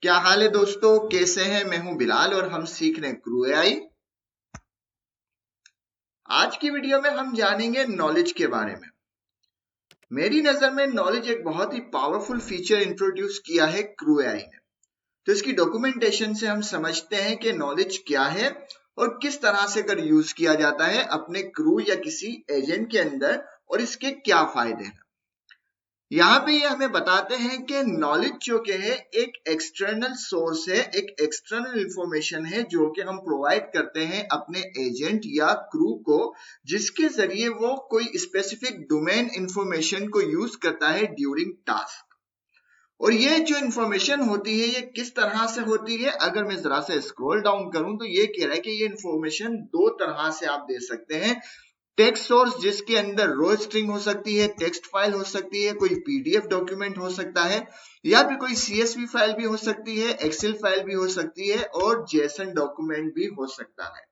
क्या हाल है दोस्तों, कैसे हैं? मैं हूं बिलाल और हम सीख रहे हैं क्रू एआई। आज की वीडियो में हम जानेंगे नॉलेज के बारे में। मेरी नजर में नॉलेज एक बहुत ही पावरफुल फीचर इंट्रोड्यूस किया है क्रू एआई ने। तो इसकी डॉक्यूमेंटेशन से हम समझते हैं कि नॉलेज क्या है और किस तरह से कर यूज किया जाता है अपने क्रू या किसी एजेंट के अंदर, और इसके क्या फायदे हैं। यहाँ पे ये हमें बताते हैं कि नॉलेज जो के है एक एक्सटर्नल सोर्स है, एक एक्सटर्नल इंफॉर्मेशन है जो कि हम प्रोवाइड करते हैं अपने एजेंट या क्रू को, जिसके जरिए वो कोई स्पेसिफिक डोमेन इंफॉर्मेशन को यूज करता है ड्यूरिंग टास्क। और ये जो इंफॉर्मेशन होती है ये किस तरह से होती है, अगर मैं जरा से स्क्रॉल डाउन करूं तो ये कह रहा है कि ये इंफॉर्मेशन दो तरह से आप दे सकते हैं। टेक्स्ट सोर्स जिसके अंदर रो स्ट्रिंग हो सकती है, टेक्स्ट फाइल हो सकती है, कोई पीडीएफ डॉक्यूमेंट हो सकता है, या फिर कोई सीएसवी फाइल भी हो सकती है, एक्सेल फाइल भी हो सकती है, और जेसन डॉक्यूमेंट भी हो सकता है।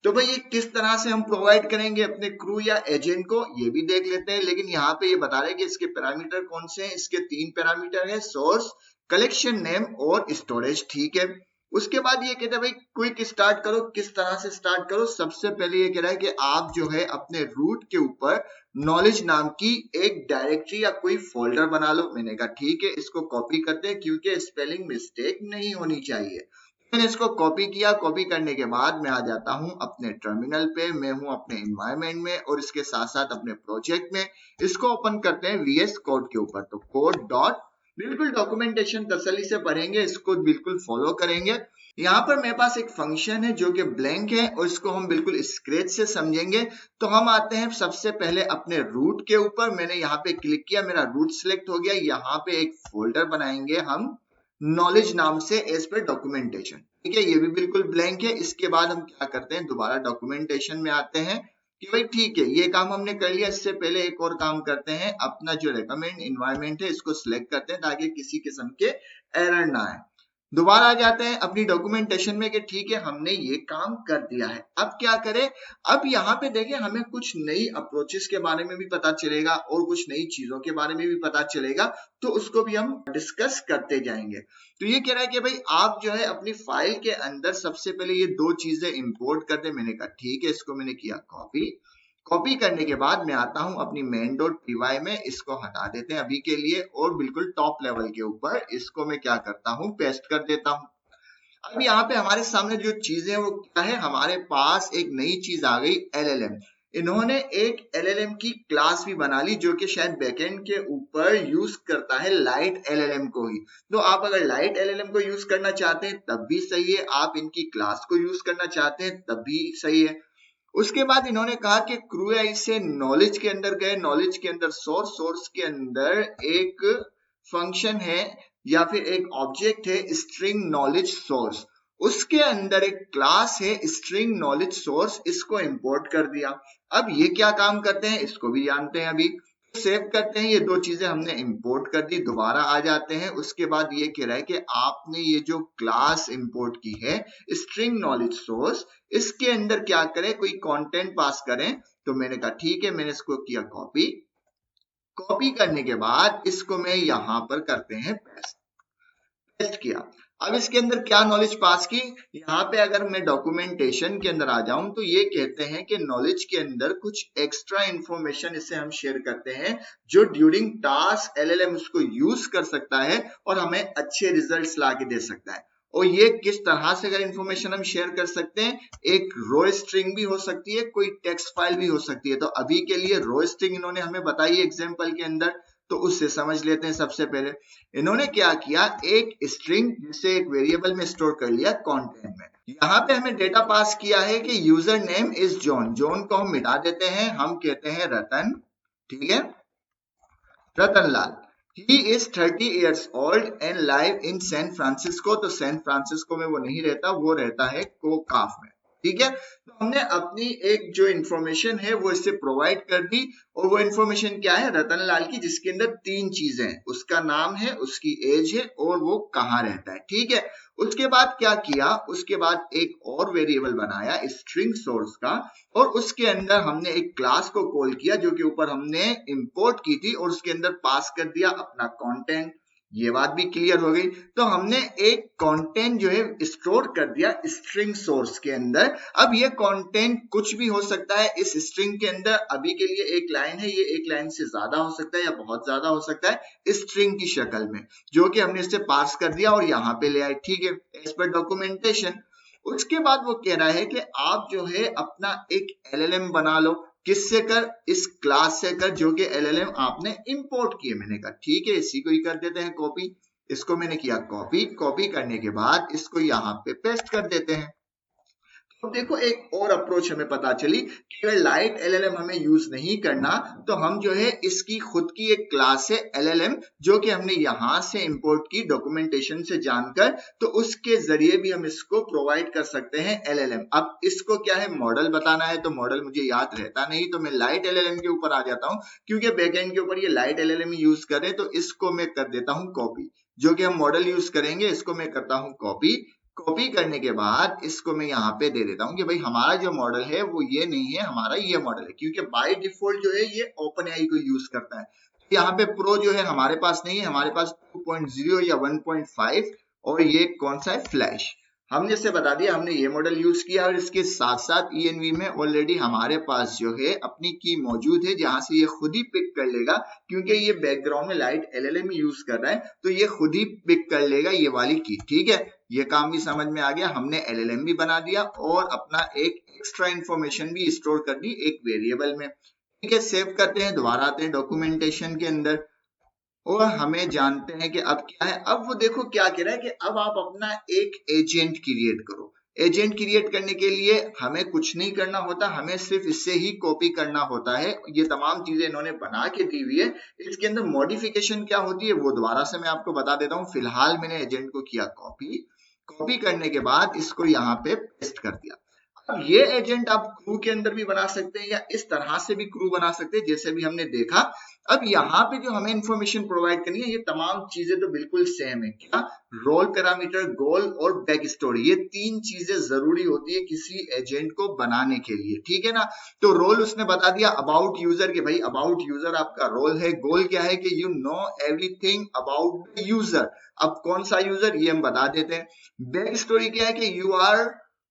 तो भाई ये किस तरह से हम प्रोवाइड करेंगे अपने क्रू या एजेंट को, ये भी देख लेते हैं। लेकिन यहाँ पे ये बता रहे हैं कि इसके पैरामीटर कौन से हैं। इसके 3 पैरामीटर है: सोर्स, कलेक्शन नेम और स्टोरेज। ठीक है। उसके बाद ये कहते हैं भाई क्विक स्टार्ट करो। किस तरह से स्टार्ट करो? सबसे पहले ये कह रहा है कि आप जो है अपने रूट के ऊपर नॉलेज नाम की एक डायरेक्टरी या कोई फोल्डर बना लो। मैंने कहा ठीक है, इसको कॉपी करते हैं क्योंकि स्पेलिंग मिस्टेक नहीं होनी चाहिए। मैंने इसको कॉपी किया। कॉपी करने के बाद मैं आ जाता हूं अपने टर्मिनल पे। मैं हूं अपने एनवायरनमेंट में और इसके साथ साथ अपने प्रोजेक्ट में। इसको ओपन करते हैं वीएस कोड के ऊपर। तो कोड डॉट, बिल्कुल डॉक्यूमेंटेशन तसल्ली से पढ़ेंगे, इसको बिल्कुल फॉलो करेंगे। यहाँ पर मेरे पास एक फंक्शन है जो कि ब्लैंक है और इसको हम बिल्कुल स्क्रैच से समझेंगे। तो हम आते हैं सबसे पहले अपने रूट के ऊपर। मैंने यहाँ पे क्लिक किया, मेरा रूट सिलेक्ट हो गया। यहाँ पे एक फोल्डर बनाएंगे हम नॉलेज नाम से एज पर डॉक्यूमेंटेशन। ठीक है, ये भी बिल्कुल ब्लैंक है। इसके बाद हम क्या करते हैं, दोबारा डॉक्यूमेंटेशन में आते हैं कि भाई ठीक है ये काम हमने कर लिया। इससे पहले एक और काम करते हैं, अपना जो रेकमेंड एनवायरनमेंट है इसको सिलेक्ट करते हैं ताकि किसी किस्म के एरर ना आए। दोबारा आ जाते हैं अपनी डॉक्यूमेंटेशन में कि ठीक है हमने ये काम कर दिया है। अब क्या करें? अब यहाँ पे देखें हमें कुछ नई अप्रोचेस के बारे में भी पता चलेगा और कुछ नई चीजों के बारे में भी पता चलेगा, तो उसको भी हम डिस्कस करते जाएंगे। तो ये कह रहा है कि भाई आप जो है अपनी फाइल के अंदर सबसे पहले ये दो चीजें इंपोर्ट कर दे। मैंने कहा ठीक है, इसको मैंने किया कॉपी। कॉपी करने के बाद मैं आता हूं अपनी main डॉट py में। इसको हटा देते हैं अभी के लिए और बिल्कुल टॉप लेवल के ऊपर इसको मैं क्या करता हूं, पेस्ट कर देता हूं। अब यहाँ पे हमारे सामने जो चीज है वो क्या है, हमारे पास एक नई चीज आ गई, एलएलएम। इन्होंने एक एलएलएम की क्लास भी बना ली जो कि शायद बैकएंड के ऊपर यूज करता है लाइट एलएलएम को ही। तो आप अगर लाइट एलएलएम को यूज करना चाहते हैं तब भी सही है, आप इनकी क्लास को यूज करना चाहते हैं तब भी सही है। उसके बाद इन्होंने कहा कि क्रू एआई से नॉलेज के अंदर गए। नॉलेज के अंदर सोर्स, सोर्स के अंदर एक फंक्शन है या फिर एक ऑब्जेक्ट है स्ट्रिंग नॉलेज सोर्स। उसके अंदर एक क्लास है स्ट्रिंग नॉलेज सोर्स, इसको इंपोर्ट कर दिया। अब ये क्या काम करते हैं इसको भी जानते हैं। अभी सेव करते हैं, ये दो चीजें हमने इंपोर्ट कर दी। दोबारा आ जाते हैं। उसके बाद ये कह रहा है कि आपने ये जो क्लास इंपोर्ट की है स्ट्रिंग नॉलेज सोर्स, इसके अंदर क्या करें, कोई कंटेंट पास करें। तो मैंने कहा ठीक है, मैंने इसको किया कॉपी। कॉपी करने के बाद इसको मैं यहां पर करते हैं पेस्ट। पेस्ट किया। अब इसके अंदर क्या नॉलेज पास की, यहाँ पे अगर मैं डॉक्यूमेंटेशन के अंदर आ जाऊं तो ये कहते हैं कि नॉलेज के अंदर कुछ एक्स्ट्रा इंफॉर्मेशन इसे हम शेयर करते हैं जो ड्यूरिंग टास्क एलएलएम उसको यूज कर सकता है और हमें अच्छे रिजल्ट्स ला के दे सकता है। और ये किस तरह से अगर इंफॉर्मेशन हम शेयर कर सकते हैं, एक रो स्ट्रिंग भी हो सकती है, कोई टेक्स्ट फाइल भी हो सकती है। तो अभी के लिए रो स्ट्रिंग इन्होंने हमें बताई एग्जाम्पल के अंदर, तो उससे समझ लेते हैं। सबसे पहले इन्होंने क्या किया, एक स्ट्रिंग जिसे एक वेरिएबल में स्टोर कर लिया कंटेंट में। यहाँ पे हमें डेटा पास किया है कि user name is John. John को हम मिटा देते हैं, हम कहते हैं रतन। ठीक है, Ratanlal. He is 30 years old and live in San Francisco. तो सैन फ्रांसिस्को में वो नहीं रहता, वो रहता है कोकाफ में। ठीक है, तो हमने अपनी एक जो इंफॉर्मेशन है वो इससे प्रोवाइड कर दी। और वो इंफॉर्मेशन क्या है, रतनलाल की, जिसके अंदर 3 चीजें हैं, उसका नाम है, उसकी एज है और वो कहाँ रहता है। ठीक है, उसके बाद क्या किया, उसके बाद एक और वेरिएबल बनाया स्ट्रिंग सोर्स का, और उसके अंदर हमने एक क्लास को कॉल किया जो कि ऊपर हमने इंपोर्ट की थी, और उसके अंदर पास कर दिया अपना कंटेंट। ये बात भी क्लियर हो गई। तो हमने एक कंटेंट जो है स्टोर कर दिया स्ट्रिंग सोर्स के अंदर। अब ये कंटेंट कुछ भी हो सकता है इस स्ट्रिंग के अंदर। अभी के लिए एक लाइन है, ये एक लाइन से ज्यादा हो सकता है या बहुत ज्यादा हो सकता है स्ट्रिंग की शक्ल में, जो कि हमने इससे पास कर दिया और यहाँ पे ले आए। ठीक है, एज पर डॉक्यूमेंटेशन। उसके बाद वो कह रहा है कि आप जो है अपना एक एलएलएम बना लो। किससे कर? इस क्लास से कर, जो कि एलएलएम आपने इंपोर्ट किए। मैंने कहा ठीक है, इसी को ही कर देते हैं कॉपी। इसको मैंने किया कॉपी। कॉपी करने के बाद इसको यहाँ पे पेस्ट कर देते हैं। तो देखो एक और अप्रोच हमें पता चली कि अगर लाइट एलएलएम हमें यूज नहीं करना तो हम जो है इसकी खुद की एक क्लास है एलएलएम, जो कि हमने यहां से इंपोर्ट की डॉक्यूमेंटेशन से जानकर, तो उसके जरिए भी हम इसको प्रोवाइड कर सकते हैं एलएलएम। अब इसको क्या है, मॉडल बताना है, तो मॉडल मुझे याद रहता नहीं, तो मैं लाइट एलएलएम के ऊपर आ जाता हूं। क्योंकि बैकएंड के ऊपर ये लाइट एलएलएम यूज कर रहे हैं, तो इसको मैं कर देता हूं कॉपी। जो कि हम मॉडल यूज करेंगे, इसको मैं करता हूं कॉपी। कॉपी करने के बाद इसको मैं यहाँ पे दे देता हूँ कि भाई हमारा जो मॉडल है वो ये नहीं है, हमारा ये मॉडल है। क्योंकि बाय डिफॉल्ट जो है ये ओपन एआई को यूज करता है। यहाँ पे प्रो जो है हमारे पास नहीं है, हमारे पास 2.0 या 1.5, और ये कौन सा है, फ्लैश। हमने इससे बता दिया हमने ये मॉडल यूज किया, और इसके साथ साथ ENV में ऑलरेडी हमारे पास जो है अपनी की मौजूद है, जहां से ये खुद ही पिक कर लेगा। क्योंकि ये बैकग्राउंड में लाइट एलएलएम यूज कर रहा है, तो ये खुद ही पिक कर लेगा ये वाली की। ठीक है, ये काम भी समझ में आ गया। हमने एलएलएम भी बना दिया और अपना एक एक्स्ट्रा इंफॉर्मेशन भी स्टोर कर दी एक वेरिएबल में। ठीक है, सेव करते हैं, दोबारा आते हैं डॉक्यूमेंटेशन के अंदर, और हमें जानते हैं कि अब क्या है। अब वो देखो क्या कह रहा है कि अब आप अपना एक एजेंट क्रिएट करो। एजेंट क्रिएट करने के लिए हमें कुछ नहीं करना होता, हमें सिर्फ इससे ही कॉपी करना होता है। ये तमाम चीजें इन्होंने बना के दी हुई है। इसके अंदर मॉडिफिकेशन क्या होती है वो दोबारा से मैं आपको बता देता हूँ। फिलहाल मैंने एजेंट को किया कॉपी। कॉपी करने के बाद इसको यहाँ पे पेस्ट कर दिया। अब ये एजेंट आप क्रू के अंदर भी बना सकते हैं या इस तरह से भी क्रू बना सकते हैं, जैसे भी हमने देखा। अब यहाँ पे जो हमें इंफॉर्मेशन प्रोवाइड करनी है, ये तमाम चीजें तो बिल्कुल सेम है। क्या? रोल पैरामीटर, गोल और बैक स्टोरी, ये तीन चीजें जरूरी होती है किसी एजेंट को बनाने के लिए। ठीक है ना। तो रोल उसने बता दिया अबाउट यूजर के, भाई अबाउट यूजर आपका रोल है। गोल क्या है कि you know everything about the user. अब कौन सा यूजर ये हम बता देते हैं। बैक स्टोरी क्या है कि you are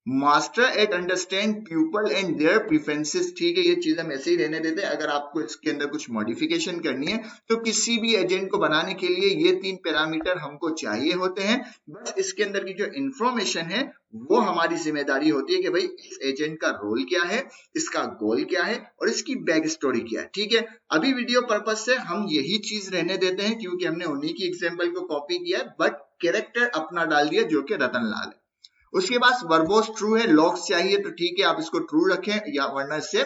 master at understand people and their preferences. ठीक है, ये चीज हम ऐसे ही रहने देते हैं। अगर आपको इसके अंदर कुछ मॉडिफिकेशन करनी है तो किसी भी एजेंट को बनाने के लिए ये तीन पैरामीटर हमको चाहिए होते हैं। बस इसके अंदर की जो इंफॉर्मेशन है वो हमारी जिम्मेदारी होती है कि भाई इस एजेंट का रोल क्या है, इसका गोल क्या है और इसकी बैक स्टोरी क्या है। ठीक है, अभी वीडियो पर्पज से हम यही चीज रहने देते हैं, क्योंकि हमने उन्हीं की एग्जाम्पल को कॉपी किया है, बट कैरेक्टर अपना डाल दिया जो कि रतन लाल है। उसके बाद वर्बोस ट्रू है, लॉक्स चाहिए तो ठीक है आप इसको ट्रू रखें, या वरना इससे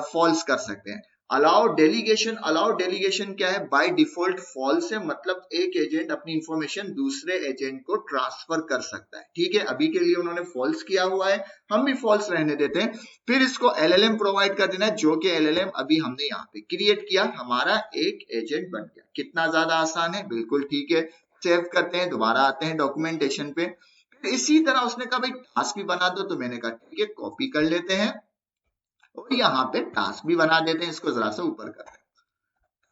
फॉल्स कर सकते हैं। अलाउ डेलीगेशन, अलाउ डेलीगेशन क्या है, बाय डिफॉल्ट फॉल्स है। मतलब एक एजेंट अपनी इंफॉर्मेशन दूसरे एजेंट को ट्रांसफर कर सकता है। ठीक है, अभी के लिए उन्होंने फॉल्स किया हुआ है, हम भी फॉल्स रहने देते हैं। फिर इसको एलएलएम प्रोवाइड कर देना है, जो कि एलएलएम अभी हमने यहाँ पे क्रिएट किया, हमारा एक एजेंट बन गया। कितना ज्यादा आसान है, बिल्कुल ठीक है। सेव करते हैं, दोबारा आते हैं डॉक्यूमेंटेशन पे। इसी तरह उसने कहा भाई टास्क भी बना दो, तो मैंने कहा ठीक है कॉपी कर लेते हैं और यहाँ पे टास्क भी बना देते हैं। इसको जरा सा ऊपर करते हैं।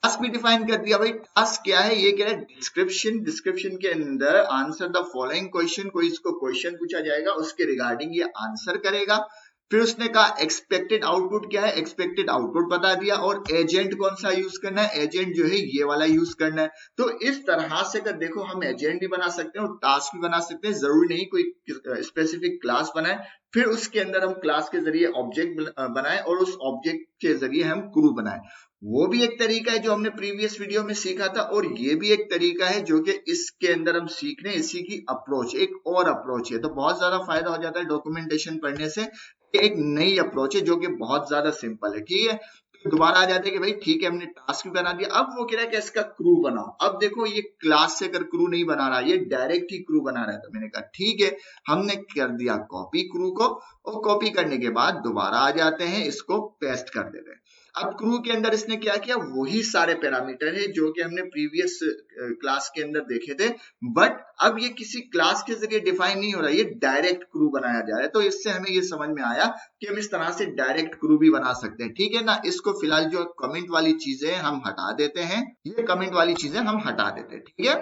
टास्क भी डिफाइन कर दिया। भाई टास्क क्या है, ये क्या है, डिस्क्रिप्शन। डिस्क्रिप्शन के अंदर आंसर द फॉलोइंग क्वेश्चन, कोई इसको क्वेश्चन पूछा जाएगा, उसके रिगार्डिंग ये आंसर करेगा। फिर उसने कहा एक्सपेक्टेड आउटपुट क्या है, एक्सपेक्टेड आउटपुट बता दिया, और एजेंट कौन सा यूज करना है, एजेंट जो है ये वाला यूज करना है। तो इस तरह से कर देखो हम एजेंट भी बना सकते हैं और टास्क भी बना सकते हैं। जरूरी नहीं कोई स्पेसिफिक क्लास बनाए, फिर उसके अंदर हम क्लास के जरिए ऑब्जेक्ट बनाए और उस ऑब्जेक्ट के जरिए हम क्रू बनाए। वो भी एक तरीका है जो हमने प्रीवियस वीडियो में सीखा था, और ये भी एक तरीका है जो कि इसके अंदर हम सीख रहे हैं। इसी की अप्रोच एक और अप्रोच है, तो बहुत ज्यादा फायदा हो जाता है डॉक्यूमेंटेशन पढ़ने से। एक नई अप्रोच है जो कि बहुत ज्यादा सिंपल है। ठीक है, तो दोबारा आ जाते हैं कि भाई ठीक है हमने टास्क भी बना दिया। अब वो कह रहा है कि इसका क्रू बनाओ। अब देखो ये क्लास से कर क्रू नहीं बना रहा, ये डायरेक्ट ही क्रू बना रहा है। तो मैंने कहा ठीक है, हमने कर दिया कॉपी क्रू को, और कॉपी करने के बाद दोबारा आ जाते हैं, इसको पेस्ट कर देते हैं। अब क्रू के अंदर इसने क्या किया, वही सारे पैरामीटर है जो कि हमने प्रीवियस क्लास के अंदर देखे थे, बट अब ये किसी क्लास के जरिए डिफाइन नहीं हो रहा, ये डायरेक्ट क्रू बनाया जा रहा है। तो इससे हमें ये समझ में आया कि हम इस तरह से डायरेक्ट क्रू भी बना सकते हैं। ठीक है ना। इसको फिलहाल जो कमेंट वाली चीजें हम हटा देते हैं, ये कमेंट वाली चीजें हम हटा देते हैं। ठीक है,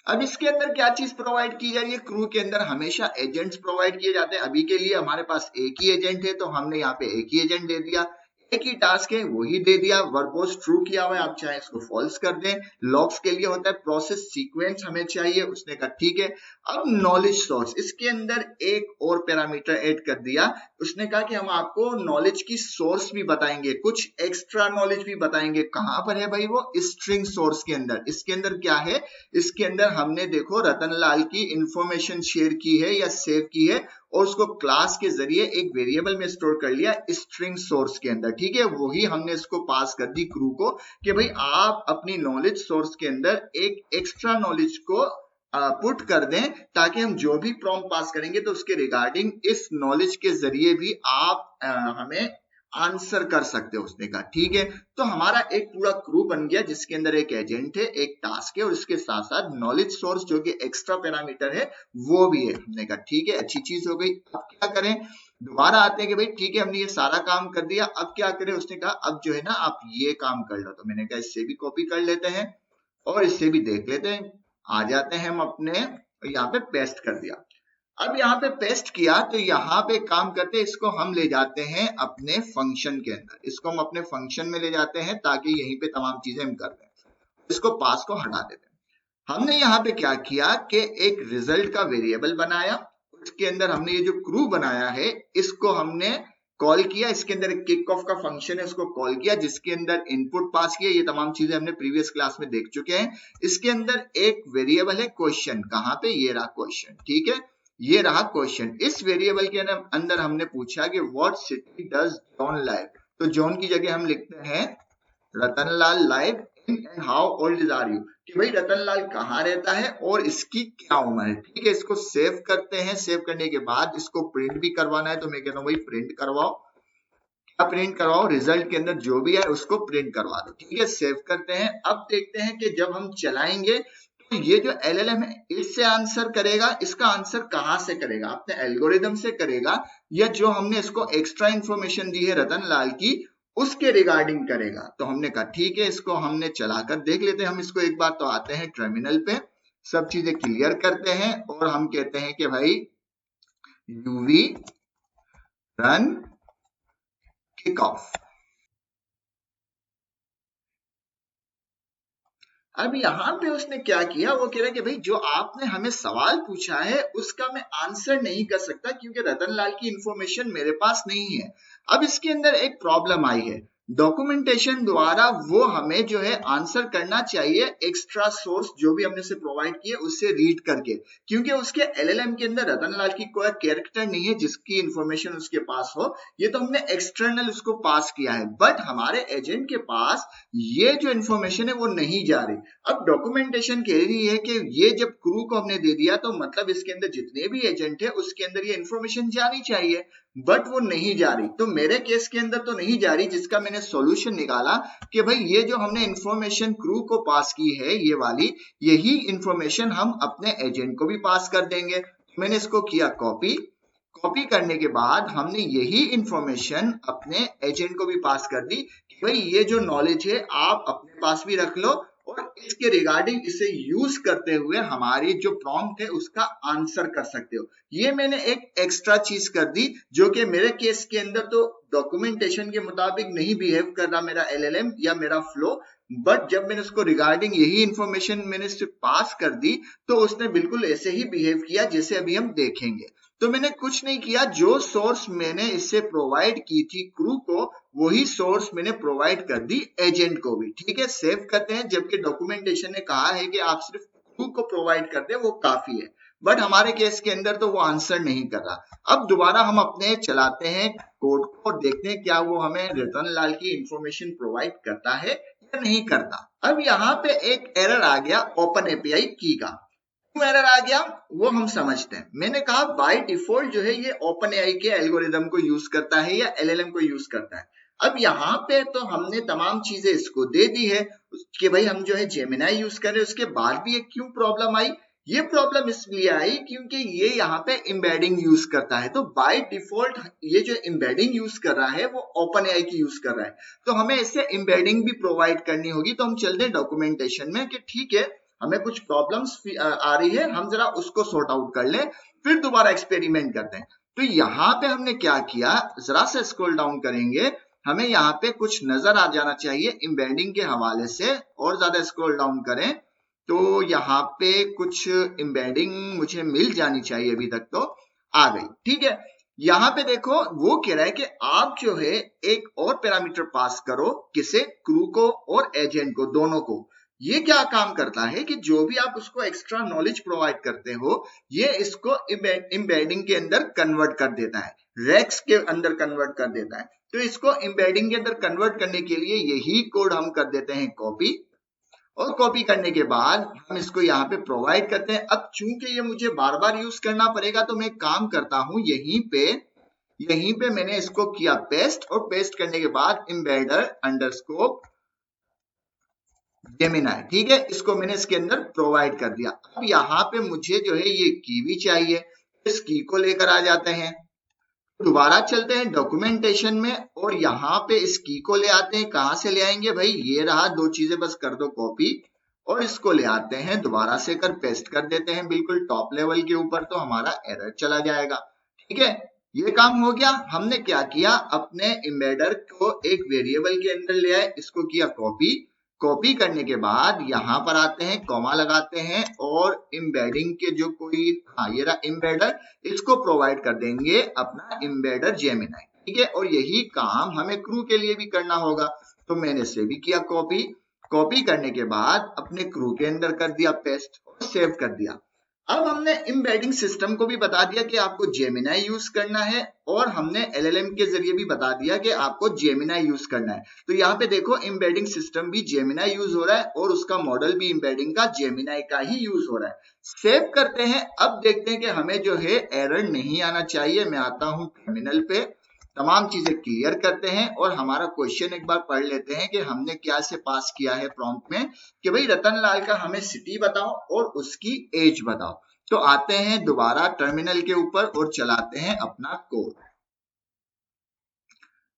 अब इसके अंदर क्या चीज प्रोवाइड की जा रही है, क्रू के अंदर हमेशा एजेंट्स प्रोवाइड किए जाते हैं। अभी के लिए हमारे पास एक ही एजेंट है, तो हमने यहाँ पे एक ही एजेंट दे दिया, एक ही टास्क है वही दे दिया। वर्बोस ट्रू किया हुआ है, आप चाहे इसको फॉल्स कर दें। लॉग्स के लिए होता है प्रोसेस सीक्वेंस हमें चाहिए, उसने कहा ठीक है। अब नॉलेज सोर्स, इसके अंदर एक और पैरामीटर ऐड कर दिया, उसने कहा कि हम आपको नॉलेज की सोर्स भी बताएंगे, कुछ एक्स्ट्रा नॉलेज भी बताएंगे। कहां पर है भाई वो, स्ट्रिंग सोर्स के अंदर। इसके अंदर क्या है, इसके अंदर हमने देखो रतनलाल की इंफॉर्मेशन शेयर की है या सेव की है और उसको क्लास के जरिए एक वेरिएबल में स्टोर कर लिया स्ट्रिंग सोर्स के अंदर, ठीक है। वही हमने इसको पास कर दी क्रू को कि भाई आप अपनी नॉलेज सोर्स के अंदर एक एक्स्ट्रा नॉलेज को पुट कर दें, ताकि हम जो भी प्रॉम्प्ट पास करेंगे तो उसके रिगार्डिंग इस नॉलेज के जरिए भी आप हमें आंसर कर सकते हो। उसने कहा ठीक है। तो हमारा एक पूरा क्रू बन गया जिसके अंदर एक एजेंट है, एक टास्क है और इसके साथ साथ नॉलेज सोर्स जो कि एक्स्ट्रा पैरामीटर है वो भी है। हमने कहा ठीक है, अच्छी चीज हो गई। अब क्या करें, दोबारा आते हैं कि भाई ठीक है हमने ये सारा काम कर दिया, अब क्या करें। उसने कहा अब जो है ना आप ये काम कर लो। तो मैंने कहा इससे भी कॉपी कर लेते हैं और इससे भी देख लेते हैं। आ जाते हैं हम अपने, यहाँ पे पेस्ट कर दिया। अब यहाँ पे पेस्ट किया तो यहाँ पे काम करते हैं, इसको हम ले जाते हैं अपने फंक्शन के अंदर। इसको हम अपने फंक्शन में ले जाते हैं ताकि यहीं पे तमाम चीजें हम कर दें। इसको पास को हटा देते हैं। हमने यहाँ पे क्या किया कि एक रिजल्ट का वेरिएबल बनाया, उसके अंदर हमने ये जो क्रू बनाया है इसको हमने कॉल किया। इसके अंदर एक किक ऑफ का फंक्शन है, उसको कॉल किया, जिसके अंदर इनपुट पास किया। ये तमाम चीजें हमने प्रीवियस क्लास में देख चुके हैं। इसके अंदर एक वेरिएबल है क्वेश्चन, कहाँ पे, ये रहा क्वेश्चन, ठीक है, ये रहा क्वेश्चन। इस वेरिएबल के अंदर हमने पूछा कि what city does John live. तो जॉन की जगह हम लिखते हैं Ratanlal live in and how old are you, कि भाई रतनलाल कहाँ रहता है और इसकी क्या उम्र है, ठीक है। इसको सेव करते हैं। सेव करने के बाद इसको प्रिंट भी करवाना है, तो मैं कहता हूँ भाई प्रिंट करवाओ। क्या प्रिंट करवाओ, रिजल्ट के अंदर जो भी है उसको प्रिंट करवा दो, ठीक है। सेव करते हैं। अब देखते हैं कि जब हम चलाएंगे तो ये जो LLM है इससे आंसर करेगा। इसका आंसर कहाँ से करेगा, अपने एल्गोरिदम से करेगा या जो हमने इसको एक्स्ट्रा इंफॉर्मेशन दी है रतनलाल की उसके रिगार्डिंग करेगा। तो हमने कहा ठीक है, इसको हमने चलाकर देख लेते हैं। हम इसको एक बार तो आते हैं टर्मिनल पे, सब चीजें क्लियर करते हैं और हम कहते हैं कि भाई यूवी रन किक ऑफ। अब यहाँ पे उसने क्या किया, वो कह रहा है कि भाई जो आपने हमें सवाल पूछा है उसका मैं आंसर नहीं कर सकता क्योंकि रतनलाल की इंफॉर्मेशन मेरे पास नहीं है। अब इसके अंदर एक प्रॉब्लम आई है, डॉक्यूमेंटेशन द्वारा वो हमें जो है आंसर करना चाहिए एक्स्ट्रा सोर्स जो भी हमने से प्रोवाइड किए उससे रीड करके, क्योंकि उसके LLM के अंदर रतनलाल की कोई कैरेक्टर नहीं है जिसकी इंफॉर्मेशन उसके पास हो। ये तो हमने एक्सटर्नल उसको पास किया है, बट हमारे एजेंट के पास ये जो इंफॉर्मेशन है वो नहीं जा रही। अब डॉक्यूमेंटेशन कह रही है कि ये जब क्रू को हमने दे दिया तो मतलब इसके अंदर जितने भी एजेंट है उसके अंदर ये इंफॉर्मेशन जानी चाहिए, बट वो नहीं जा रही। तो मेरे केस के अंदर तो नहीं जा रही, जिसका मैंने सॉल्यूशन निकाला कि भाई ये जो हमने इंफॉर्मेशन क्रू को पास की है ये वाली, यही इंफॉर्मेशन हम अपने एजेंट को भी पास कर देंगे। मैंने इसको किया कॉपी। कॉपी करने के बाद हमने यही इंफॉर्मेशन अपने एजेंट को भी पास कर दी कि भाई ये जो नॉलेज है आप अपने पास भी रख लो और इसके रिगार्डिंग इसे यूज करते हुए हमारी जो प्रॉम्प्ट है उसका आंसर कर सकते हो। ये मैंने एक एक्स्ट्रा चीज कर दी जो कि मेरे केस के अंदर तो डॉक्यूमेंटेशन के मुताबिक नहीं बिहेव कर रहा मेरा LLM या मेरा फ्लो, बट जब मैंने उसको रिगार्डिंग यही इंफॉर्मेशन मैंने इससे पास कर दी तो उसने बिल्कुल ऐसे ही बिहेव किया जैसे अभी हम देखेंगे। तो मैंने कुछ नहीं किया, जो सोर्स मैंने इससे प्रोवाइड की थी क्रू को वही सोर्स मैंने प्रोवाइड कर दी एजेंट को भी, ठीक है। सेव करते हैं, जबकि डॉक्यूमेंटेशन ने कहा है कि आप सिर्फ क्रू को प्रोवाइड कर दे वो काफी है, बट हमारे केस के अंदर तो वो आंसर नहीं कर रहा। अब दोबारा हम अपने चलाते हैं कोड को और देखते हैं क्या वो हमें रतनलाल की इंफॉर्मेशन प्रोवाइड करता है या नहीं करता। अब यहाँ पे एक एरर आ गया ओपन एपीआई की का। क्यों एरर आ गया वो हम समझते हैं। मैंने कहा बाय डिफॉल्ट जो है ये ओपन एआई के एल्गोरिदम को यूज करता है या LLM को यूज करता है। अब यहाँ पे तो हमने तमाम चीजें इसको दे दी है कि भाई हम जो है जेमिनाई यूज कर रहे हैं, उसके बाद भी ये क्यों प्रॉब्लम आई, ये प्रॉब्लम इसलिए आई क्योंकि ये यहाँ पे एम्बेडिंग यूज करता है। तो बाय डिफॉल्ट ये जो एम्बेडिंग यूज कर रहा है वो ओपन एआई की यूज कर रहा है, तो हमें इससे एम्बेडिंग भी प्रोवाइड करनी होगी। तो हम चलते हैं डॉक्यूमेंटेशन में कि ठीक है हमें कुछ प्रॉब्लम्स आ रही है, हम जरा उसको सॉर्ट आउट कर ले, फिर दोबारा एक्सपेरिमेंट करते हैं। तो यहाँ पे हमने क्या किया, जरा से स्क्रॉल डाउन करेंगे, हमें यहाँ पे कुछ नजर आ जाना चाहिए एम्बेडिंग के हवाले से, और ज्यादा स्क्रॉल डाउन करें तो यहाँ पे कुछ एम्बेडिंग मुझे मिल जानी चाहिए, अभी तक तो आ गई। ठीक है, यहाँ पे देखो वो कह रहा है कि आप जो है एक और पैरामीटर पास करो, किसे, क्रू को और एजेंट को, दोनों को। ये क्या काम करता है कि जो भी आप उसको एक्स्ट्रा नॉलेज प्रोवाइड करते हो, ये इसको एम्बेडिंग के अंदर कन्वर्ट कर देता है, रेक्स के अंदर कन्वर्ट कर देता है। तो इसको एम्बेडिंग के अंदर कन्वर्ट करने के लिए यही कोड हम कर देते हैं कॉपी, और कॉपी करने के बाद हम इसको यहाँ पे प्रोवाइड करते हैं। अब चूंकि ये मुझे बार बार यूज करना पड़ेगा, तो मैं काम करता हूं यहीं पे मैंने इसको किया पेस्ट, और पेस्ट करने के बाद एम्बेडर अंडरस्कोर जेमिनाई, ठीक है, इसको मैंने इसके अंदर प्रोवाइड कर दिया। अब यहाँ पे मुझे जो है ये की भी चाहिए, इस की को लेकर आ जाते हैं, दोबारा चलते हैं डॉक्यूमेंटेशन में, और यहाँ पे इस की को ले आते हैं। कहां से ले आएंगे भाई, ये रहा, दो चीजें बस कर दो कॉपी, और इसको ले आते हैं, दोबारा से कर पेस्ट कर देते हैं बिल्कुल टॉप लेवल के ऊपर, तो हमारा एरर चला जाएगा। ठीक है, ये काम हो गया। हमने क्या किया, अपने एम्बेडर को एक वेरिएबल के अंदर ले आए, इसको किया कॉपी, कॉपी करने के बाद यहाँ पर आते हैं, कॉमा लगाते हैं, और एम्बेडिंग के जो कोई, हाँ ये रहा एम्बेडर, इसको प्रोवाइड कर देंगे अपना एम्बेडर जेमिनाई। ठीक है, और यही काम हमें क्रू के लिए भी करना होगा, तो मैंने इसे भी किया कॉपी, कॉपी करने के बाद अपने क्रू के अंदर कर दिया पेस्ट और सेव कर दिया। अब हमने एम्बेडिंग सिस्टम को भी बता दिया कि आपको जेमिनाई यूज करना है, और हमने एलएलएम के जरिए भी बता दिया कि आपको जेमिनाई यूज करना है। तो यहाँ पे देखो एम्बेडिंग सिस्टम भी जेमिनाई यूज हो रहा है, और उसका मॉडल भी एम्बेडिंग का जेमिनाई का ही यूज हो रहा है। सेव करते हैं। अब देखते हैं कि हमें जो है एरर नहीं आना चाहिए। मैं आता हूँ टर्मिनल पे, तमाम चीजें क्लियर करते हैं, और हमारा क्वेश्चन एक बार पढ़ लेते हैं कि हमने क्या से पास किया है प्रॉम्प्ट में, कि भाई रतन लाल का हमें सिटी बताओ और उसकी एज बताओ। तो आते हैं दोबारा टर्मिनल के ऊपर और चलाते हैं अपना कोड।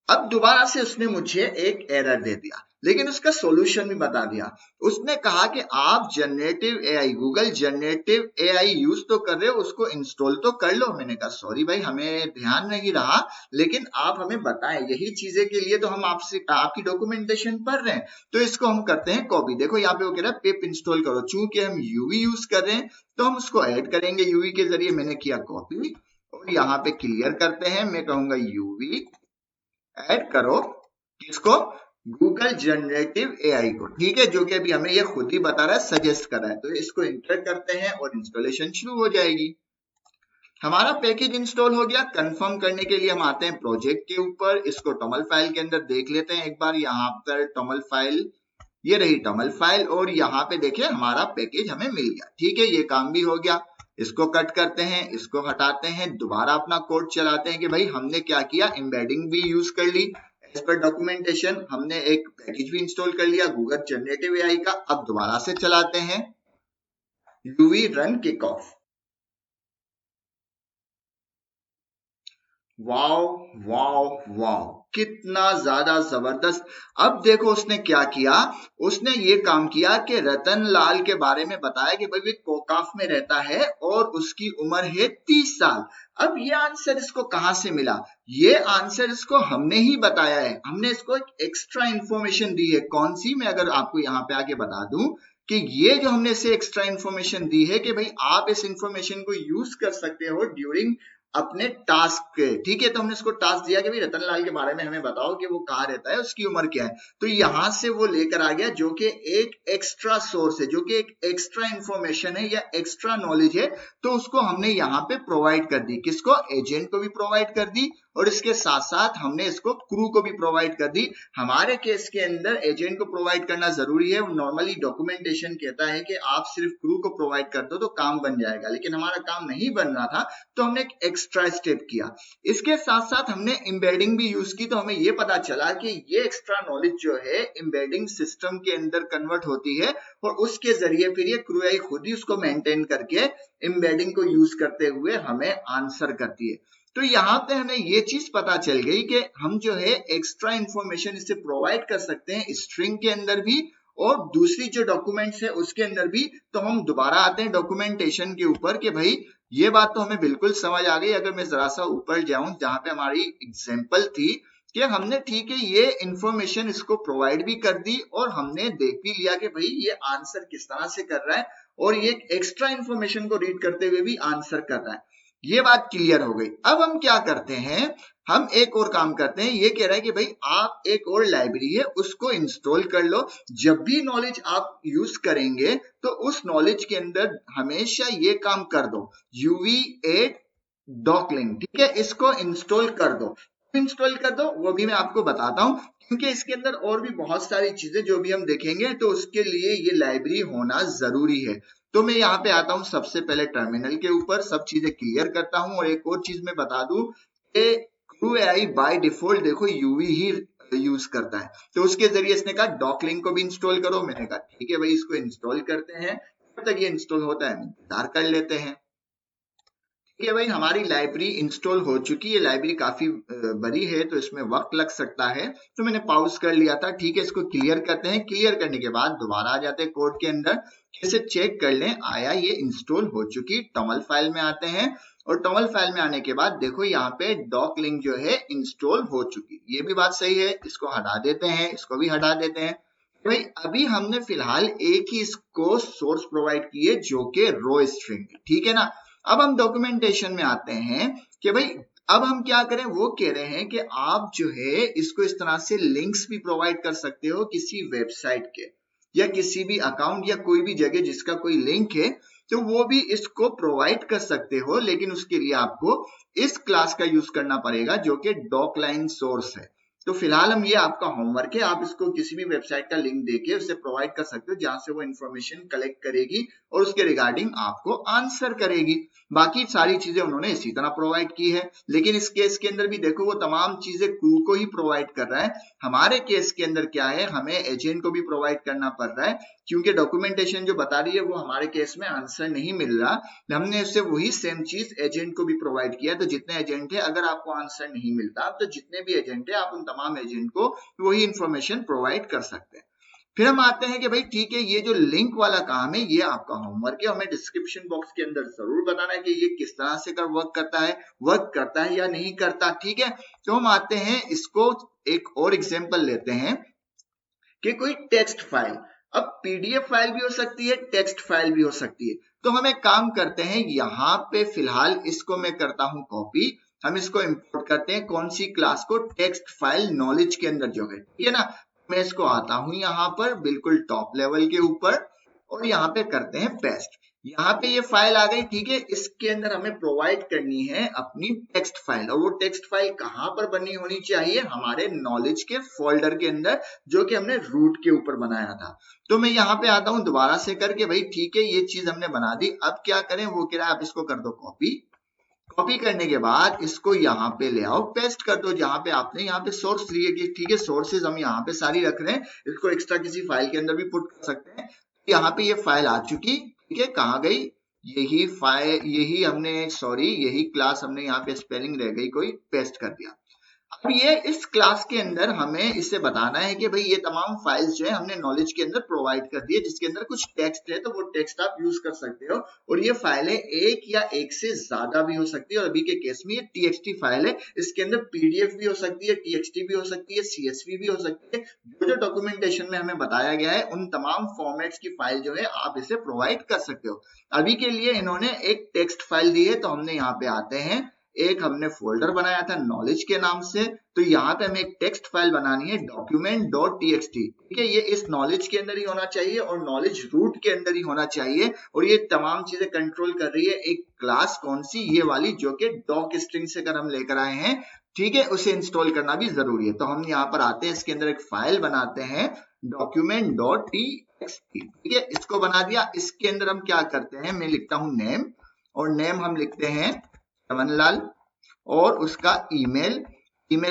अब दोबारा से उसने मुझे एक एरर दे दिया, लेकिन उसका सॉल्यूशन भी बता दिया। उसने कहा कि आप generative AI, Google generative AI use तो कर रहे हो, उसको इंस्टॉल तो कर लो। मैंने कहा सॉरी भाई, हमें ध्यान नहीं रहा, लेकिन आप हमें बताएं, यही चीजें के लिए तो हम आपसे आपकी डॉक्यूमेंटेशन पढ़ रहे हैं। तो इसको हम करते हैं कॉपी। देखो यहाँ पे वो कह रहा है पिप इंस्टॉल करो, चूंकि हम यूवी यूज कर रहे हैं तो हम उसको ऐड करेंगे यूवी के जरिए। मैंने किया कॉपी, और यहाँ पे क्लियर करते हैं, मैं कहूंगा यूवी ऐड करो, किसको, गूगल जनरेटिव एआई को। ठीक है, जो कि अभी हमें ये खुद ही बता रहा है, सजेस्ट कर रहा है। तो इसको इंटर करते हैं और इंस्टॉलेशन शुरू हो जाएगी। हमारा पैकेज इंस्टॉल हो गया। कंफर्म करने के लिए हम आते हैं प्रोजेक्ट के ऊपर, इसको टॉमल फाइल के अंदर देख लेते हैं एक बार। यहाँ पर टॉमल फाइल, ये रही टॉमल फाइल, और यहाँ पे देखिए हमारा पैकेज हमें मिल गया। ठीक है, ये काम भी हो गया। इसको कट करते हैं, इसको हटाते हैं, दोबारा अपना कोड चलाते हैं कि भाई हमने क्या किया, एम्बेडिंग भी यूज कर ली एज पर डॉक्यूमेंटेशन, हमने एक पैकेज भी इंस्टॉल कर लिया गूगल जनरेटिव एआई का। अब दोबारा से चलाते हैं UV run kick off. Wow wow wow, कितना ज्यादा जबरदस्त। अब देखो उसने क्या किया, उसने ये काम किया कि रतन लाल के बारे में बताया कि भाई कोकाफ में रहता है और उसकी उम्र है 30 साल। अब ये आंसर इसको कहां से मिला, ये आंसर इसको हमने ही बताया है। हमने इसको एक एक्स्ट्रा इंफॉर्मेशन दी है। कौन सी, मैं अगर आपको यहाँ पे आके बता दूं कि ये जो हमने इसे एक्स्ट्रा इंफॉर्मेशन दी है कि भाई आप इस इंफॉर्मेशन को यूज कर सकते हो ड्यूरिंग अपने टास्क के। ठीक है, तो हमने इसको टास्क दिया कि भाई रतन लाल के बारे में हमें बताओ कि वो कहाँ रहता है, उसकी उम्र क्या है। तो यहां से वो लेकर आ गया, जो कि एक एक्स्ट्रा सोर्स है, जो कि एक एक्स्ट्रा इंफॉर्मेशन है या एक्स्ट्रा नॉलेज है। तो उसको हमने यहाँ पे प्रोवाइड कर दी, किसको, एजेंट को भी प्रोवाइड कर दी, और इसके साथ साथ हमने इसको क्रू को भी प्रोवाइड कर दी। हमारे केस के अंदर एजेंट को प्रोवाइड करना जरूरी है। नॉर्मली डॉक्यूमेंटेशन कहता है कि आप सिर्फ क्रू को प्रोवाइड कर दो तो काम बन जाएगा, लेकिन हमारा काम नहीं बन रहा था, तो हमने एक एक्स्ट्रा स्टेप किया। इसके साथ साथ हमने एम्बेडिंग भी यूज की। तो हमें यह पता चला कि ये एक्स्ट्रा नॉलेज जो है एम्बेडिंग सिस्टम के अंदर कन्वर्ट होती है, और उसके जरिए फिर ये क्रू एआई खुद ही उसको मेंटेन करके एम्बेडिंग को यूज करते हुए हमें आंसर करती है। तो यहाँ पे हमें ये चीज पता चल गई कि हम जो है एक्स्ट्रा इंफॉर्मेशन इससे प्रोवाइड कर सकते हैं स्ट्रिंग के अंदर भी और दूसरी जो डॉक्यूमेंट्स है उसके अंदर भी। तो हम दोबारा आते हैं डॉक्यूमेंटेशन के ऊपर कि भाई ये बात तो हमें बिल्कुल समझ आ गई। अगर मैं जरा सा ऊपर जाऊं जहां पे हमारी एग्जाम्पल थी कि हमने ठीक है ये इंफॉर्मेशन इसको प्रोवाइड भी कर दी और हमने देख भी लिया कि भाई ये आंसर किस तरह से कर रहा है और ये एक्स्ट्रा इंफॉर्मेशन को रीड करते हुए भी आंसर कर रहा है। ये बात क्लियर हो गई। अब हम क्या करते हैं, हम एक और काम करते हैं। ये कह रहा है कि भाई आप एक और लाइब्रेरी है उसको इंस्टॉल कर लो। जब भी नॉलेज आप यूज करेंगे तो उस नॉलेज के अंदर हमेशा ये काम कर दो, UV8 डॉकलिंग, ठीक है, इसको इंस्टॉल कर दो। इंस्टॉल कर दो वो भी मैं आपको बताता हूं, क्योंकि इसके अंदर और भी बहुत सारी चीजें जो भी हम देखेंगे तो उसके लिए ये लाइब्रेरी होना जरूरी है। तो मैं यहाँ पे आता हूँ सबसे पहले टर्मिनल के ऊपर, सब चीजें क्लियर करता हूँ। और एक और चीज मैं बता दूं कि CrewAI बाय डिफॉल्ट देखो UV ही यूज करता है, तो उसके जरिए इसने कहा डॉकलिंग को भी इंस्टॉल करो। मैंने कहा ठीक है भाई इसको इंस्टॉल करते हैं, जब तक ये इंस्टॉल होता है इंतजार कर लेते हैं। ठीक है भाई हमारी लाइब्रेरी इंस्टॉल हो चुकी है। लाइब्रेरी काफी बड़ी है तो इसमें वक्त लग सकता है, तो मैंने पॉज कर लिया था। ठीक है इसको क्लियर करते हैं। क्लियर करने के बाद दोबारा आ जाते हैं कोड के अंदर, कैसे चेक कर लें आया ये इंस्टॉल हो चुकी। टॉमल फाइल में आते हैं और टॉमल फाइल में आने के बाद देखो यहाँ पे डॉकलिंग जो है इंस्टॉल हो चुकी। ये भी बात सही है, इसको हटा देते हैं, इसको भी हटा देते हैं। भाई अभी हमने फिलहाल एक ही इसको सोर्स प्रोवाइड की है जो कि रो स्ट्रिंग, ठीक है ना। अब हम डॉक्यूमेंटेशन में आते हैं कि भाई अब हम क्या करें। वो कह रहे हैं कि आप जो है इसको इस तरह से लिंक्स भी प्रोवाइड कर सकते हो किसी वेबसाइट के या किसी भी अकाउंट या कोई भी जगह जिसका कोई लिंक है, तो वो भी इसको प्रोवाइड कर सकते हो। लेकिन उसके लिए आपको इस क्लास का यूज करना पड़ेगा जो कि डॉकलाइन सोर्स है। तो फिलहाल हम ये आपका होमवर्क है, आप इसको किसी भी वेबसाइट का लिंक देके उसे प्रोवाइड कर सकते हो जहां से वो इन्फॉर्मेशन कलेक्ट करेगी और उसके रिगार्डिंग आपको आंसर करेगी। बाकी सारी चीजें उन्होंने इसी तरह प्रोवाइड की है, लेकिन इस केस के अंदर भी देखो वो तमाम चीजें क्रू को ही प्रोवाइड कर रहा है। हमारे केस के अंदर क्या है, हमें एजेंट को भी प्रोवाइड करना पड़ रहा है, क्योंकि डॉक्यूमेंटेशन जो बता रही है वो हमारे केस में आंसर नहीं मिल रहा। हमने उससे वही सेम चीज एजेंट को भी प्रोवाइड किया। तो जितने एजेंट है अगर आपको आंसर नहीं मिलता तो जितने भी एजेंट है आप उन तमाम एजेंट को वही इंफॉर्मेशन प्रोवाइड कर सकते हैं। फिर हम आते हैं कि भाई ठीक है ये जो लिंक वाला काम है ये आपका होमवर्क है, हमें डिस्क्रिप्शन बॉक्स के अंदर जरूर बताना है कि ये किस तरह से वर्क करता है या नहीं करता। ठीक है, तो हम आते हैं इसको एक और एग्जांपल लेते हैं कि कोई टेक्स्ट फाइल, अब PDF फाइल भी हो सकती है, टेक्स्ट फाइल भी हो सकती है। तो हम एक काम करते हैं, यहाँ पे फिलहाल इसको मैं करता हूं कॉपी, हम इसको इंपोर्ट करते हैं कौन सी क्लास को, टेक्स्ट फाइल नॉलेज के अंदर जो है, ठीक है ना। मैं इसको आता हूं यहाँ पर बिल्कुल टॉप लेवल के ऊपर और यहाँ पे करते हैं पेस्ट। यहाँ पे ये फाइल आ गई, ठीक है। इसके अंदर हमें प्रोवाइड करनी है अपनी टेक्स्ट फाइल, और वो टेक्स्ट फाइल कहाँ पर बनी होनी चाहिए, हमारे नॉलेज के फोल्डर के अंदर जो कि हमने रूट के ऊपर बनाया था। तो मैं यहाँ पे आता हूँ दोबारा से करके, भाई ठीक है ये चीज हमने बना दी। अब क्या करें, वो कह रहा है आप इसको कर दो कॉपी। कॉपी करने के बाद इसको यहाँ पे ले आओ, पेस्ट कर दो जहां पे आपने यहाँ पे सोर्स लिए कि ठीक है सोर्सेज हम यहाँ पे सारी रख रहे हैं, इसको एक्स्ट्रा किसी फाइल के अंदर भी पुट कर सकते हैं। यहाँ पे ये फाइल आ चुकी, ठीक है। कहाँ गई, यही फाइल, यही हमने सॉरी यही क्लास हमने यहाँ पे स्पेलिंग रह गई कोई, पेस्ट कर दिया। अब ये इस क्लास के अंदर हमें इससे बताना है कि भाई ये तमाम फाइल्स जो है हमने नॉलेज के अंदर प्रोवाइड कर दी है, जिसके अंदर कुछ टेक्स्ट है तो वो टेक्स्ट आप यूज कर सकते हो। और ये फाइलें एक या एक से ज्यादा भी हो सकती है, और अभी के केस में ये TXT फाइल है, इसके अंदर PDF भी हो सकती है, TXT भी हो सकती है, CSV भी हो सकती है। जो डॉक्यूमेंटेशन में हमें बताया गया है उन तमाम फॉर्मेट्स की फाइल जो है आप इसे प्रोवाइड कर सकते हो। अभी के लिए इन्होंने एक टेक्स्ट फाइल दी है, तो हमने यहाँ पे आते हैं, एक हमने फोल्डर बनाया था नॉलेज के नाम से, तो यहाँ पे हमें एक टेक्स्ट फाइल बनानी है document.txt, ठीक है। ये इस नॉलेज के अंदर ही होना चाहिए और नॉलेज रूट के अंदर ही होना चाहिए, और ये तमाम चीजें कंट्रोल कर रही है एक क्लास, कौन सी, ये वाली जो कि डॉक स्ट्रिंग से अगर हम लेकर आए हैं, ठीक है। उसे इंस्टॉल करना भी जरूरी है। तो हम यहाँ पर आते हैं, इसके अंदर एक फाइल बनाते हैं document.txt, ठीक है। इसको बना दिया। इसके अंदर हम क्या करते हैं, मैं लिखता हूं नेम, और नेम हम लिखते हैं चमन लाल, और उसका ईमेल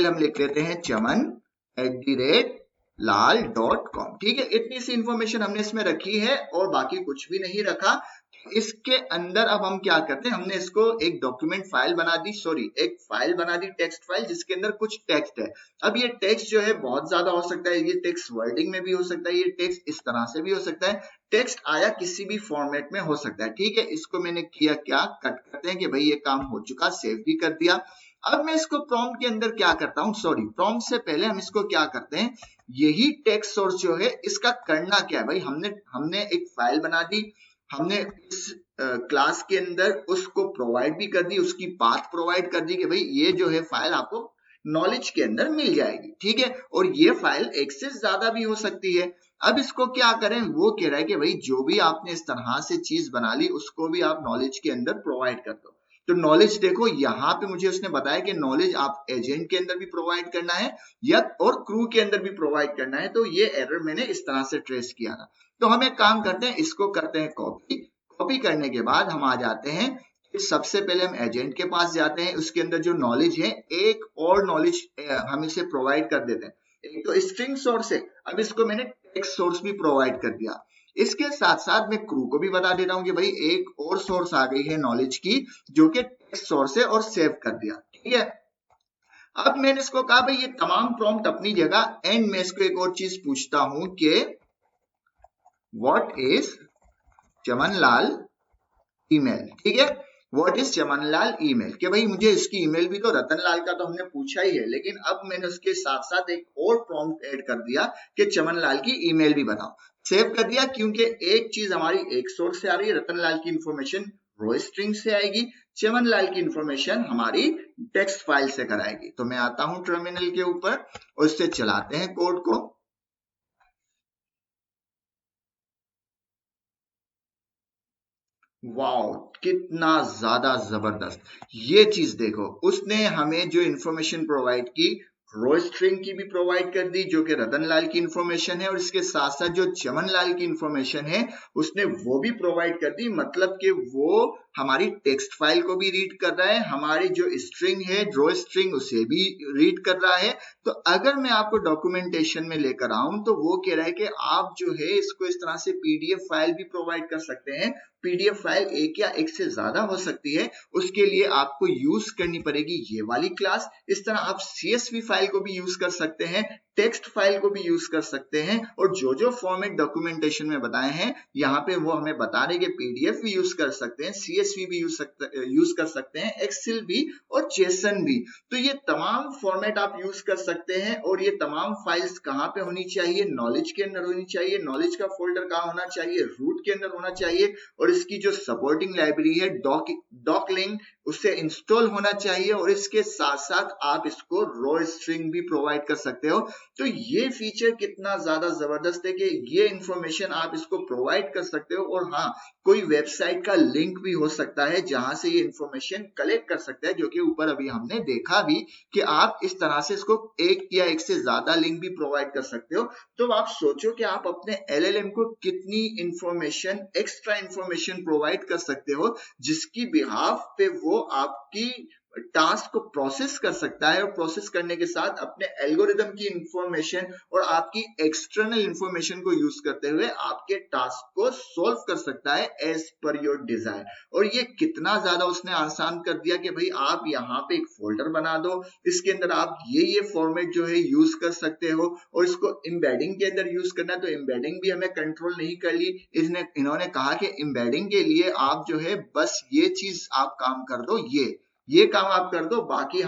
हम लिख लेते हैं chaman@lal.com, ठीक है। इतनी सी इंफॉर्मेशन हमने इसमें रखी है और बाकी कुछ भी नहीं रखा। इसके अंदर अब हम क्या करते हैं, हमने इसको एक डॉक्यूमेंट फाइल बना दी, एक फाइल बना दी, टेक्स्ट फाइल, जिसके अंदर कुछ टेक्स्ट है। अब ये टेक्स्ट जो है बहुत ज्यादा हो सकता है, ये टेक्स्ट वर्डिंग में भी हो सकता है, ये टेक्स्ट इस तरह से भी हो सकता है, टेक्स्ट आया किसी भी फॉर्मेट में हो सकता है। ठीक है, इसको मैंने किया क्या, कट करते हैं कि भाई ये काम हो चुका, सेव भी कर दिया। अब मैं इसको प्रॉम्प्ट के अंदर क्या करता हूँ, प्रॉम्प्ट से पहले हम इसको क्या करते हैं, यही टेक्स्ट सोर्स जो है इसका करना क्या है भाई, हमने एक फाइल बना दी, हमने इस क्लास के अंदर उसको प्रोवाइड भी कर दी, उसकी पाथ प्रोवाइड कर दी कि भाई ये जो है फाइल आपको नॉलेज के अंदर मिल जाएगी। ठीक है, और ये फाइल एक से ज्यादा भी हो सकती है। अब इसको क्या करें, वो कह रहा है कि भाई जो भी आपने इस तरह से चीज बना ली उसको भी आप नॉलेज के अंदर प्रोवाइड कर दो। तो नॉलेज देखो यहाँ पे मुझे उसने बताया कि नॉलेज आप एजेंट के अंदर भी प्रोवाइड करना है या और क्रू के अंदर भी प्रोवाइड करना है। तो ये एरर मैंने इस तरह से ट्रेस किया था। तो हम एक काम करते हैं, इसको करते हैं कॉपी करने के बाद हम आ जाते हैं, सबसे पहले हम एजेंट के पास जाते हैं, उसके अंदर जो नॉलेज है एक और नॉलेज हम इसे प्रोवाइड कर देते हैं। एक तो स्ट्रिंग सोर्स है, अब इसको मैंने टेक्स्ट सोर्स भी प्रोवाइड कर दिया। इसके साथ साथ मैं क्रू को भी बता देता हूं कि भाई एक और सोर्स आ गई है नॉलेज की जो कि टेक्स्ट सोर्स है, और सेव कर दिया। ठीक है, अब मैंने इसको कहा भाई ये तमाम प्रॉम्प्ट अपनी जगह, एंड मैं इसको एक और चीज पूछता हूं कि व्हाट इज चमनलाल ईमेल। ठीक है, व्हाट इज चमनलाल ईमेल, कि भाई मुझे इसकी ईमेल भी तो रतनलाल का तो हमने पूछा ही है, लेकिन अब मैंने उसके साथ साथ एक और प्रॉम्प्ट ऐड कर दिया कि चमनलाल की ईमेल भी बताओ। सेव कर दिया, क्योंकि एक चीज हमारी एक सोर्स से आ रही है, रतनलाल की इंफॉर्मेशन रो स्ट्रिंग से आएगी, चमनलाल की इंफॉर्मेशन हमारी टेक्स्ट फाइल से कराएगी। तो मैं आता हूं टर्मिनल के ऊपर और इससे चलाते हैं कोड को। वाओ, कितना ज्यादा जबरदस्त, ये चीज देखो, उसने हमें जो इंफॉर्मेशन प्रोवाइड की, रो स्ट्रिंग की भी प्रोवाइड कर दी जो कि रतनलाल की इंफॉर्मेशन है, और इसके साथ साथ जो चमनलाल की इंफॉर्मेशन है उसने वो भी प्रोवाइड कर दी। मतलब कि वो हमारी टेक्स्ट फाइल को भी रीड कर रहा है, हमारी जो स्ट्रिंग है ड्रॉ स्ट्रिंग उसे भी रीड कर रहा है। तो अगर मैं आपको डॉक्यूमेंटेशन में लेकर आऊं तो वो कह रहा है कि आप जो है इसको इस तरह से पीडीएफ फाइल भी प्रोवाइड कर सकते हैं। पीडीएफ फाइल एक या एक से ज्यादा हो सकती है, उसके लिए आपको यूज करनी पड़ेगी ये वाली क्लास। इस तरह आप सीएसवी फाइल को भी यूज कर सकते हैं, टेक्स्ट फाइल को भी यूज कर सकते हैं, और जो जो फॉर्मेट डॉक्यूमेंटेशन में बताए हैं यहाँ पे वो हमें बता रहे कि पीडीएफ भी यूज कर सकते हैं, सीएसवी भी यूज कर सकते हैं, एक्सेल भी और जेसन भी। तो ये तमाम फॉर्मेट आप यूज कर सकते हैं, और ये तमाम फाइल्स कहाँ पे होनी चाहिए, नॉलेज के अंदर होनी चाहिए। नॉलेज का फोल्डर कहाँ होना चाहिए, रूट के अंदर होना चाहिए, और इसकी जो सपोर्टिंग लाइब्रेरी है डॉकलिंग उससे इंस्टॉल होना चाहिए, और इसके साथ साथ आप इसको रो स्ट्रिंग भी प्रोवाइड कर सकते हो। तो ये फीचर कितना ज्यादा जबरदस्त है कि ये इंफॉर्मेशन आप इसको प्रोवाइड कर सकते हो, और हाँ, कोई वेबसाइट का लिंक भी हो सकता है जहां से ये इंफॉर्मेशन कलेक्ट कर सकता है, जो कि ऊपर अभी हमने देखा भी कि आप इस तरह से इसको एक या एक से ज्यादा लिंक भी प्रोवाइड कर सकते हो। तो आप सोचो कि आप अपने एलएलएम को कितनी इंफॉर्मेशन, एक्स्ट्रा इंफॉर्मेशन प्रोवाइड कर सकते हो, जिसकी बिहाफ पे वो आपकी टास्क को प्रोसेस कर सकता है, और प्रोसेस करने के साथ अपने एल्गोरिदम की इंफॉर्मेशन और आपकी एक्सटर्नल इंफॉर्मेशन को यूज करते हुए आपके टास्क को सॉल्व कर सकता है एज पर योर डिजायर। और ये कितना ज्यादा उसने आसान कर दिया कि भाई आप यहाँ पे एक फोल्डर बना दो, इसके अंदर आप ये फॉर्मेट जो है यूज कर सकते हो, और इसको एम्बेडिंग के अंदर यूज करना है तो एम्बेडिंग भी हमें कंट्रोल नहीं कर ली। इन्होंने कहा कि एम्बेडिंग के लिए आप जो है बस ये चीज आप काम कर दो, ये काम आप कर दो, बाकी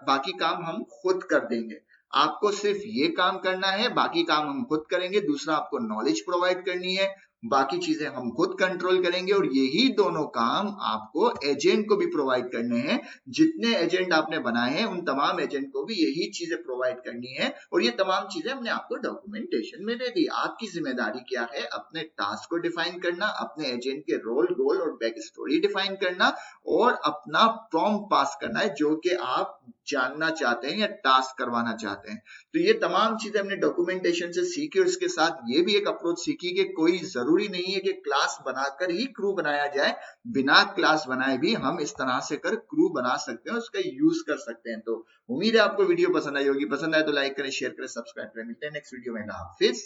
बाकी काम हम खुद कर देंगे। आपको सिर्फ ये काम करना है, बाकी काम हम खुद करेंगे। दूसरा, आपको नॉलेज प्रोवाइड करनी है, बाकी चीजें हम खुद कंट्रोल करेंगे। और यही दोनों काम आपको एजेंट को भी प्रोवाइड करने हैं। जितने एजेंट आपने बनाए हैं उन तमाम एजेंट को भी यही चीजें प्रोवाइड करनी है, और ये तमाम चीजें हमने आपको डॉक्यूमेंटेशन में दे दी। आपकी जिम्मेदारी क्या है, अपने टास्क को डिफाइन करना, अपने एजेंट के रोल, गोल और बैक स्टोरी डिफाइन करना, और अपना प्रॉम्प्ट पास करना है जो कि आप जानना चाहते हैं या टास्क करवाना चाहते हैं। तो ये तमाम चीजें हमने डॉक्यूमेंटेशन से सीखी, और इसके साथ ये भी एक अप्रोच सीखी कि कोई जरूरी नहीं है कि क्लास बनाकर ही क्रू बनाया जाए, बिना क्लास बनाए भी हम इस तरह से कर क्रू बना सकते हैं, उसका यूज कर सकते हैं। तो उम्मीद है आपको वीडियो पसंद आई होगी, पसंद आए तो लाइक करें, शेयर करें, सब्सक्राइब करें। मिलते हैं नेक्स्ट वीडियो में। हाफिज।